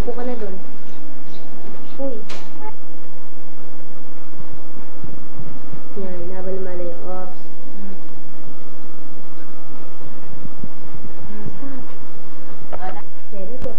Upo ka na dun. Uy. Yan, habang lumalayo. Ops. Stop. Very good.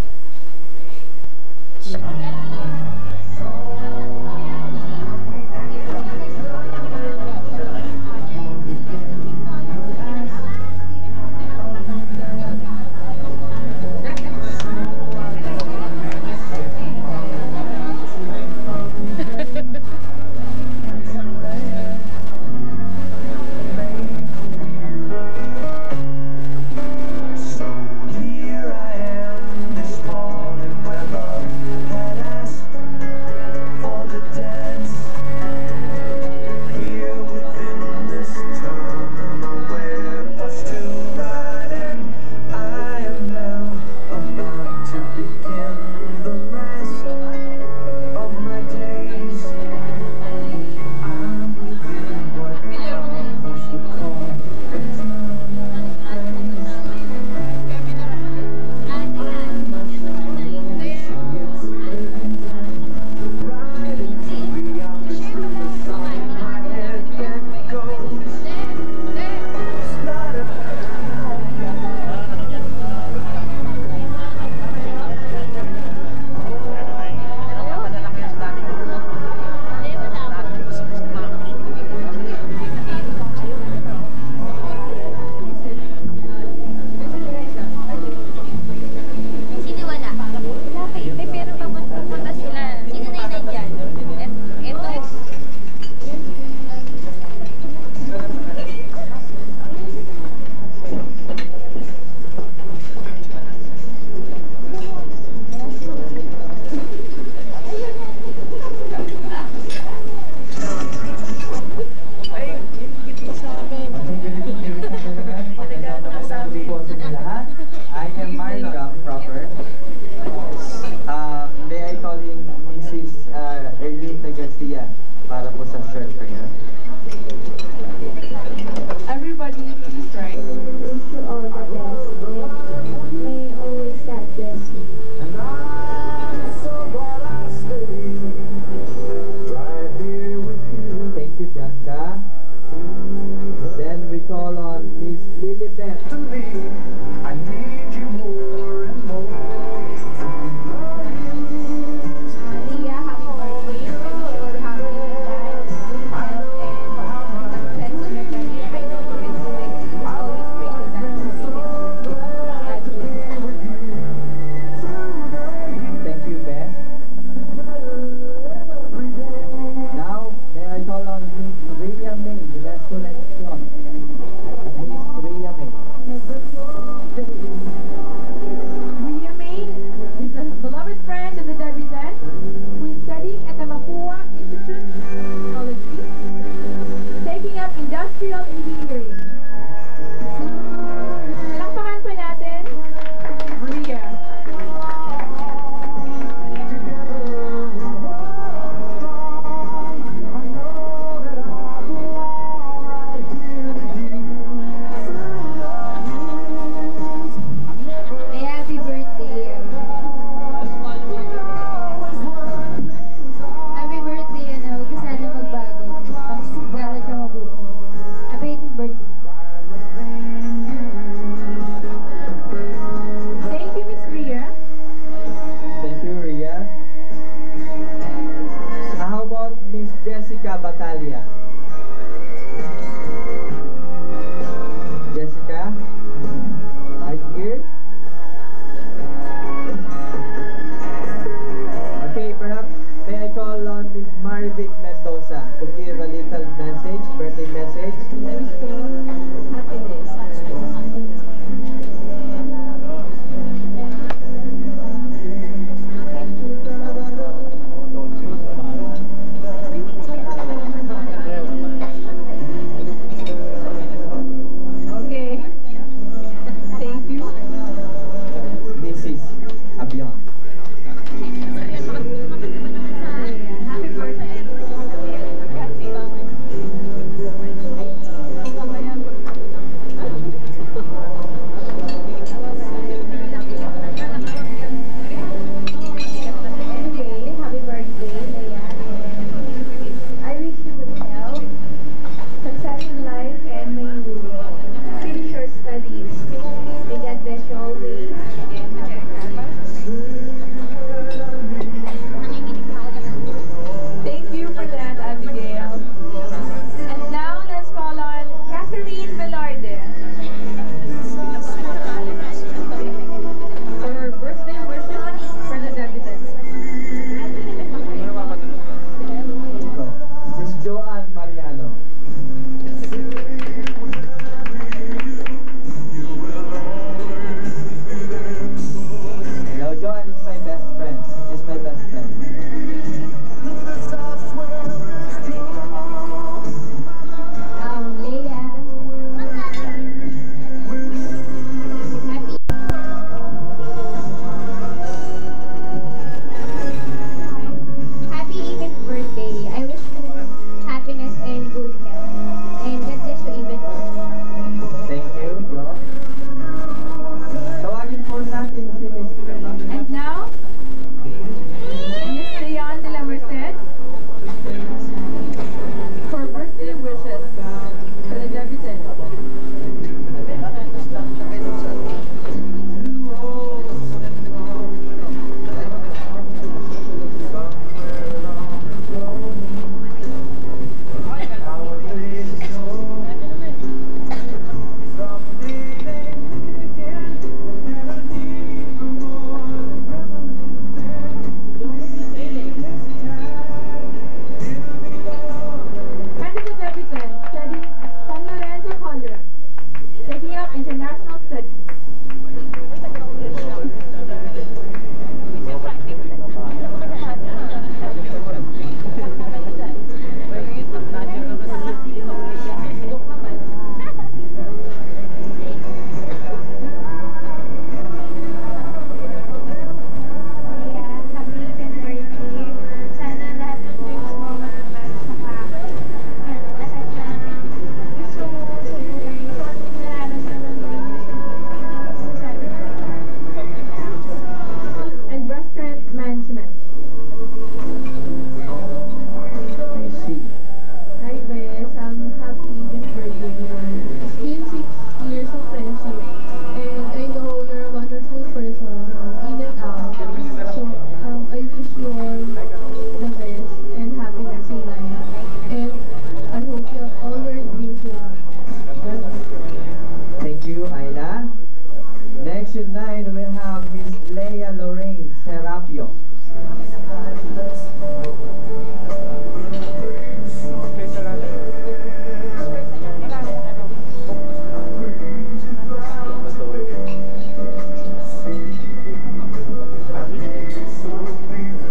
13, we have Miss Leia Lorraine Serapio.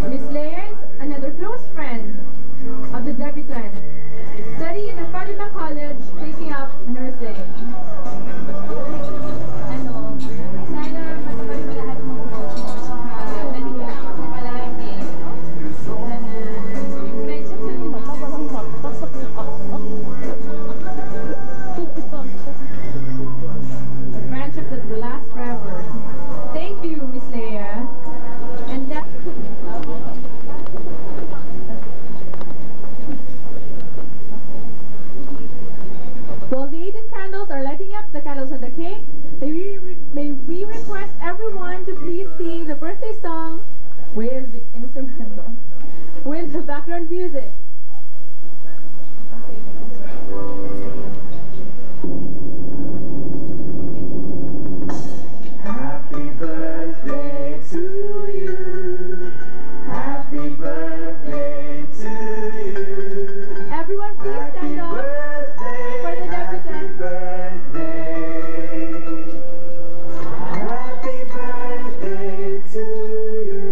Miss Leia is another close friend of the debutant, studying in the Fatima College, taking up nursing. Ano, sana matapal mo lahat ng goals mo. Saka, nandito ako palagi. Sana, yung friendship namin. Friendships that will last forever. Thank you, Miss Leia. And that. While the 18 candles are lighting up the candles on the cake, may we request everyone to please sing the birthday song with the instrumental, with the background music. Happy birthday to you. Happy birthday to you. Everyone, please stand up for the debutant. Happy birthday to you.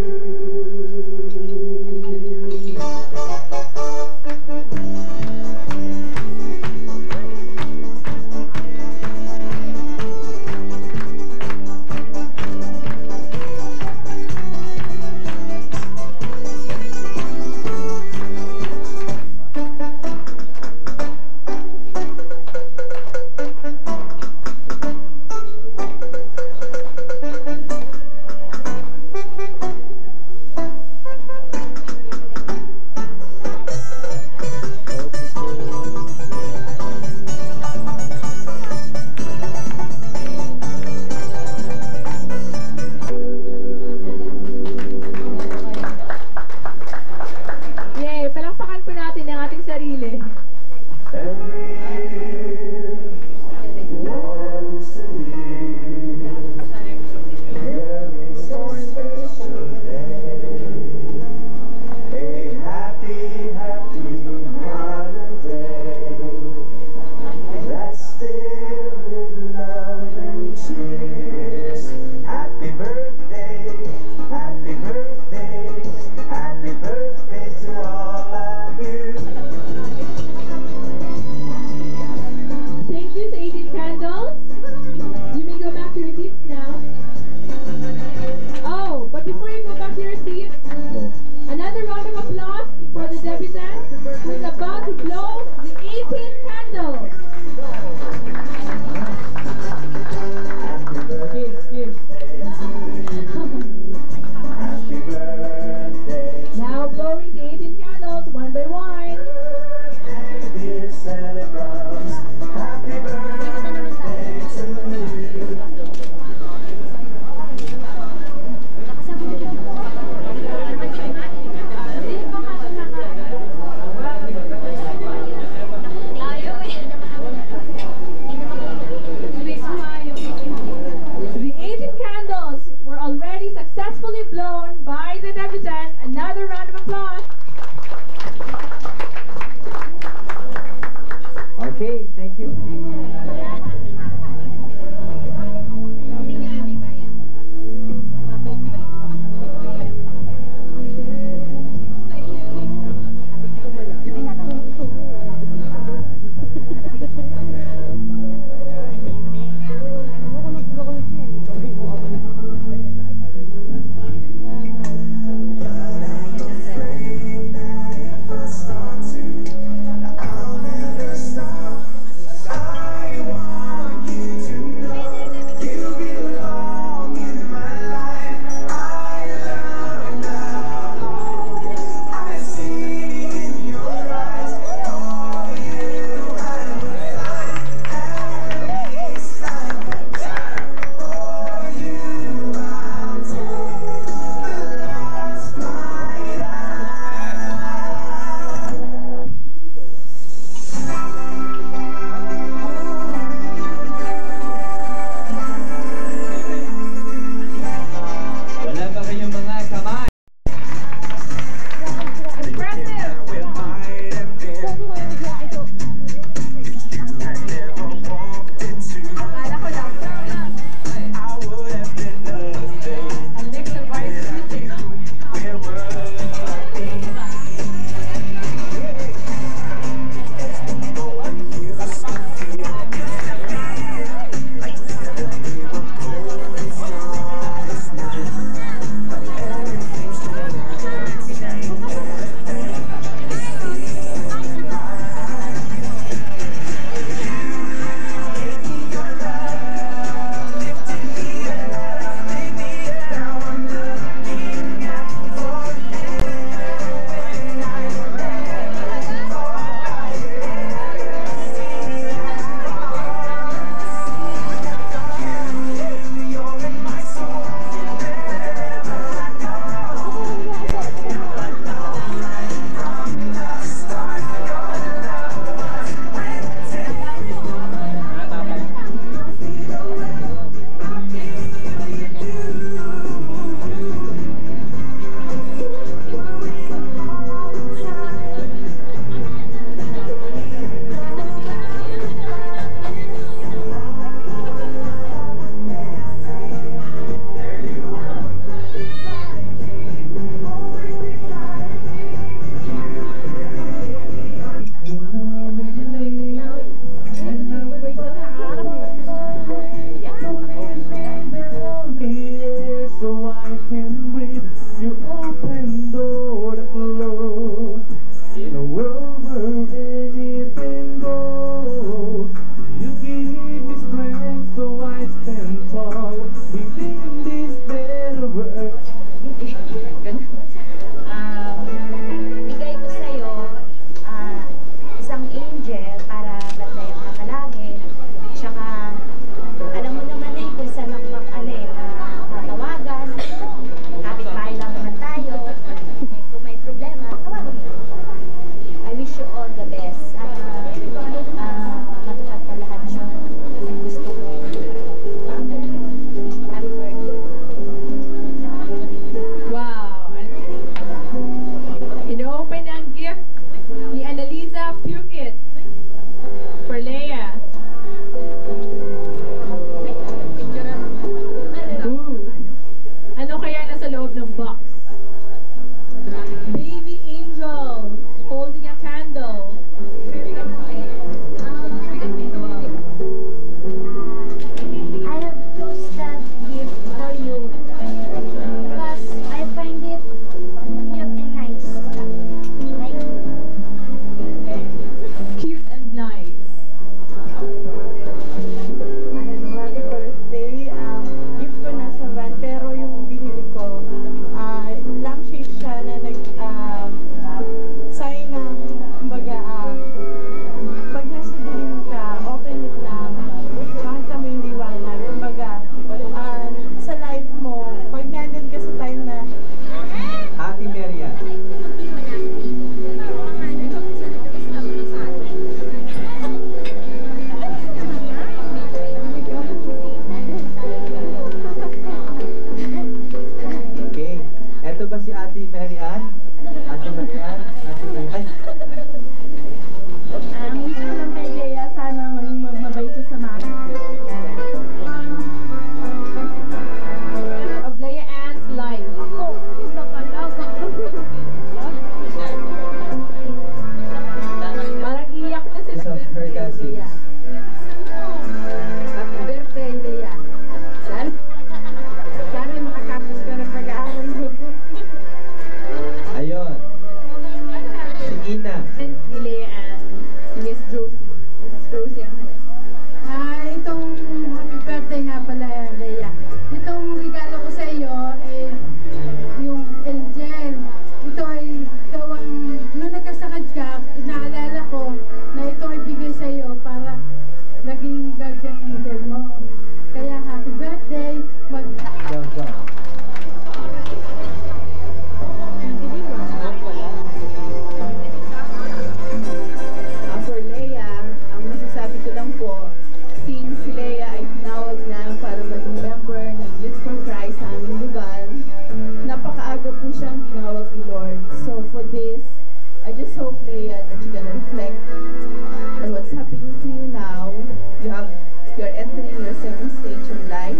you're entering your second stage of life.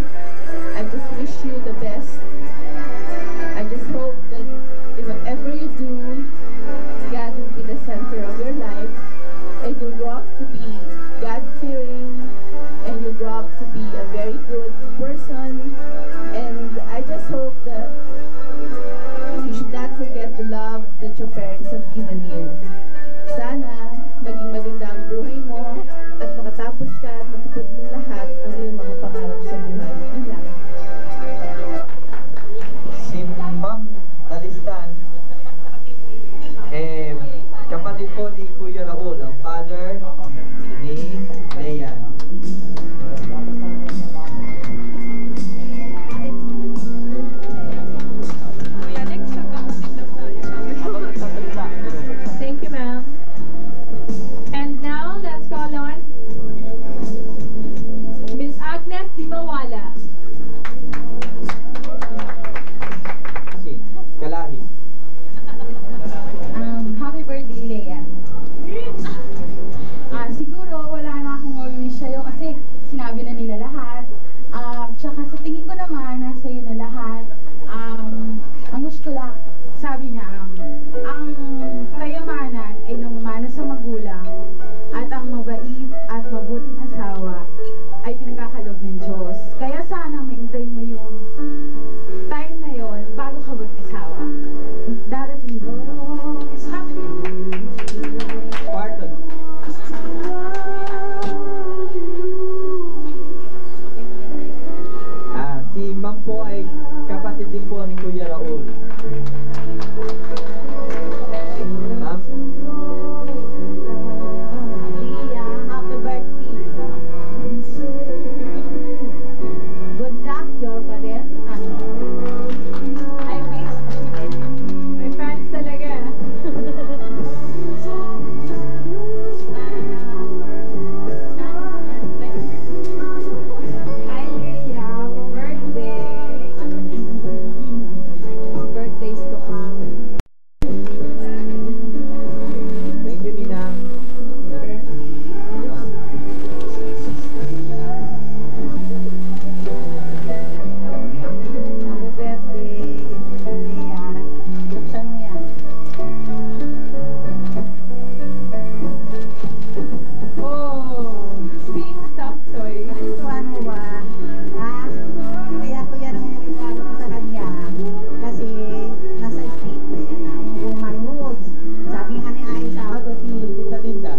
I just wish you the best. I just hope that in whatever you do, God will be the center of your life, and you'll grow up to be God-fearing, and you'll grow up to be a very good person. And I just hope that you should not forget the love that your parents have given you. Sana maging maganda ang buhay mo at makatapos ka at matupad mo lahat ang iyong mga pangarap sa buhay. Yun lang. Si Ma'am Dalistan, kapatid po ni Kuya Raul, ang father ni Leia. Thank you, ma'am. And now, let's call on Miss Agnes Dimawala. Kalahi. Happy birthday, Leia. Siguro wala na akong ma-wish sa'yo kasi sinabi na nila lahat. Tsaka sa tingin ko naman, nasa iyo na lahat. Ang wish ko lang, sabi niya, ang kayamanan ay namamana sa magulang at ang mabait at mabuting asawa ay pinagkakaloob ng Diyos. Kaya sana maintay mo yung time na yon bago ka mag-asawa. Darating din yun. Spartan. Si Ma'am po ay kapatid din po ni Kuya Raul. Ma'am? Leia, happy birthday. Good luck your career and I wish May fans talaga. Hi Leia, happy birthday. Birthdays to come. Thank you, Nina. Happy birthday, Leia. Buksan mo yan. Oh, sweet stuff toy. Nagustuhan mo ba? Ha? Kaya ko yan ang regalo ko sa kanya. Kasi nasa state ko siya ng womanhood. Sabi nga ni Aisha, Ito si Tita Linda.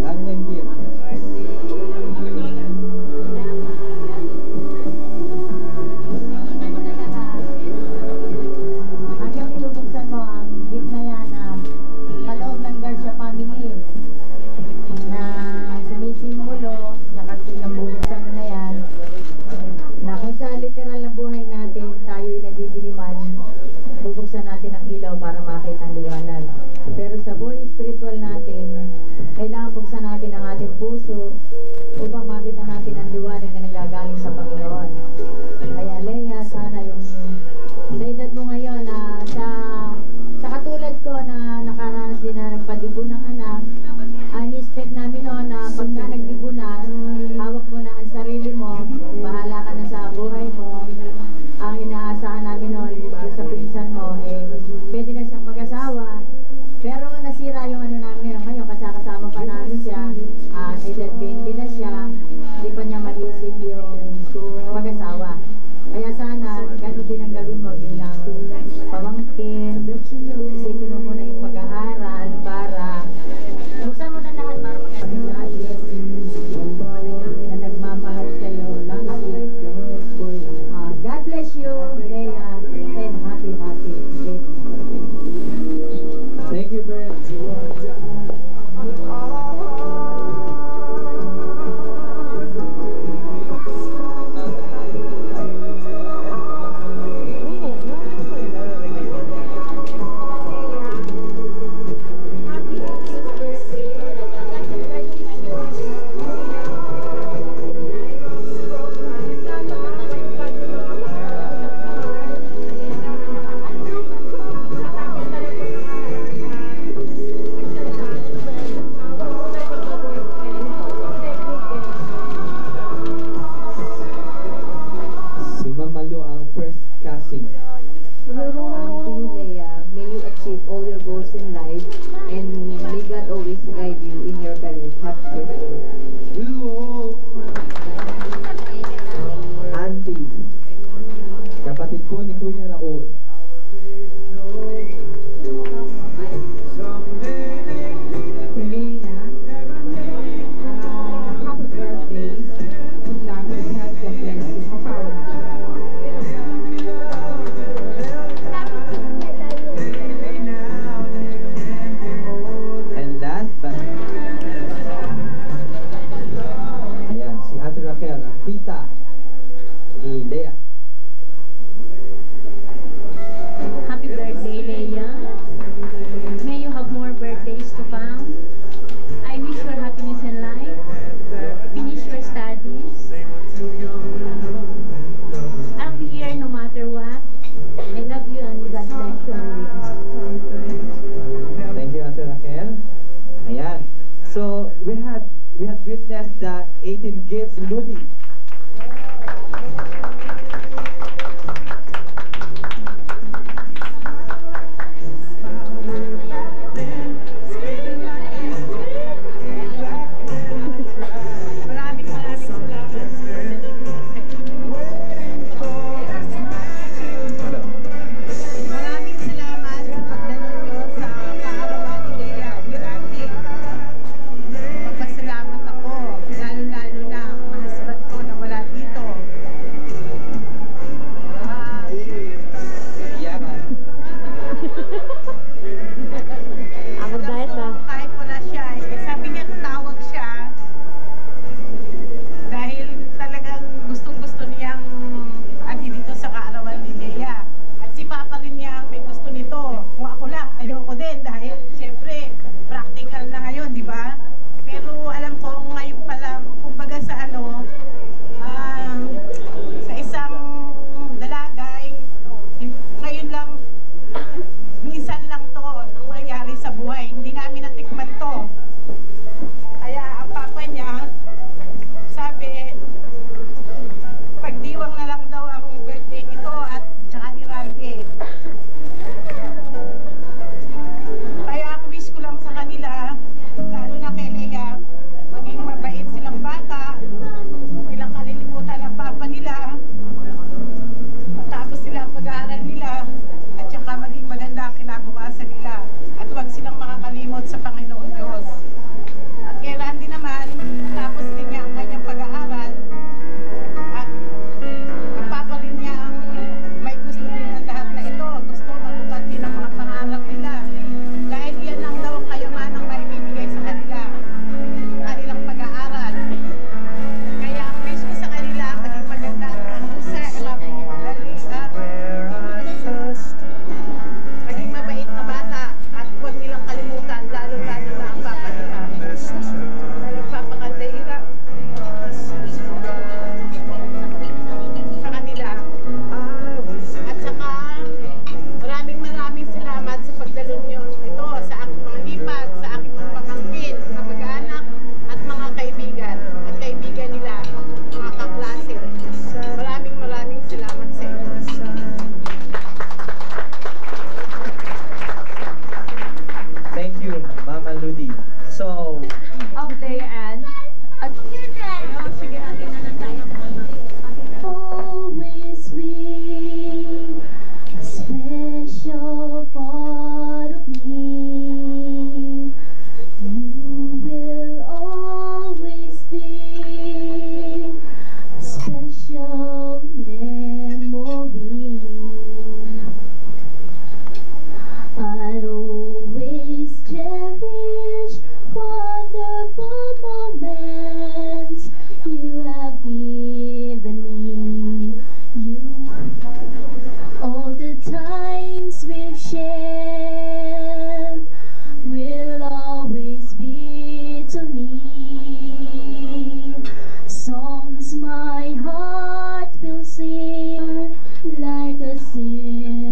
Ano yung gift? hanggang nilubuksan mo ang gift na yan kaloob ng Garcia family na sumisimulo, nakatuloy ng bubuksan mo na yan na kung sa literal na buhay natin tayo'y nadidiliman, bubuksan natin ang ilaw para makita ang liwanag. Pero sa buhay spiritual natin, kailangan buksan natin ang ating puso upang makita natin ang liwanag na nagagaling sa Panginoon. Kaya Leia, sana yung sa edad mo ngayon na sa katulad ko na nakaranas din na nagpadibo ng anak, in-expect namin noon na pagka nagdibo na, hawak mo na ang sarili mo, bahala ka na sa buhay mo. Ang inaasahan namin noon sa pinsan mo, pwede na siyang mag-asawa. Pero nasira yung ano namin ngayon, kasama pa namin siya, edad 20 na siya, hindi pa niya maisip yung mag-asawa. Kaya sana, ganun din ang gawin mo bilang pamangkin. Isipin mo muna yung pag-aaral para buksan mo na lahat para magkakilala na nagmamahal sa'yo. God bless you, Leia, and happy birthday. Thank you very much. sino ang first casting? To you, Leia, may you achieve all your goals in life and may God always guide you in your career. Happy birthday. Hello! Auntie. Kapatid po ni Kuya Raul. Leia, happy birthday. Good luck and health and blessings of our And last but ayan, si Ate Raquel, ang tita ni Leia. Happy birthday, Leia. May you have more birthdays to come. I wish you happiness in life. Finish your studies. I'll be here no matter what. I love you and God bless you always. Thank you, Ate Raquel. Ayan. So, we had witnessed the 18 gifts in Ludi. Maraming salamat sa pagdalo nyo sa kaarawan ni Leia Mirandi. Magpasalamat ako, lalo-lalo na ang mahasbat ko na wala dito. Iyakan. Mag-diet na. Kahit wala siya, sabi niya tawag siya dahil talagang gustong-gusto niyang dito sa kaarawan ni Leia. At si Papa rin niya ang may gusto nito. Kung ako lang, ayoko din dahil siyempre practical na ngayon, di ba? Pero alam ko ngayon pa lang, kumbaga sa sa isang dalaga, ngayon lang, minsan lang to nang mangyari sa buhay. Hindi namin natikman to. Kaya ang papa niya, sabi, pagdiwang na lang daw ang birthday nito at tsaka ni Randy. Kaya ako wish ko lang sa kanila, lalo na kay Leia, maging mabait silang bata, ilang kalilimutan ng papa nila, matapos sila ang pag-aaral nila, at saka maging maganda ang kinabukasan nila, at huwag silang makakalimot sa Panginoon Diyos. At kay Randy naman, tapos din niya ang kanyang pag-aaral, at ang papa rin niya ang may gusto din ng lahat na ito, gusto matupad din ang mga pangarap nila. Dahil yan lang daw ang kayamanang maibibigay sa kanila, kanilang pag-aaral. Kaya ang wish ko sa kanila, maging maganda at mahusay, maging mabait na bata, at huwag nilang kalimutan, lalo-lalo na ang papa nila. Nagpapakandahira sa kanila. At saka, maraming salamat sa pagdalo niyo ito sa aking mga hipag, sa aking mga pamangkin, kamag-anak, at mga kaibigan, at kaibigan nila, mga kaklase. Maraming salamat sa inyo. Thank you, Mama Ludi. So, Of Leia Ann. Always be a special part of me. You will always be a special memory. I'd always cherish wonderful moments you have given me. All the times we've shared will always be to me. Songs my heart will sing like a sin.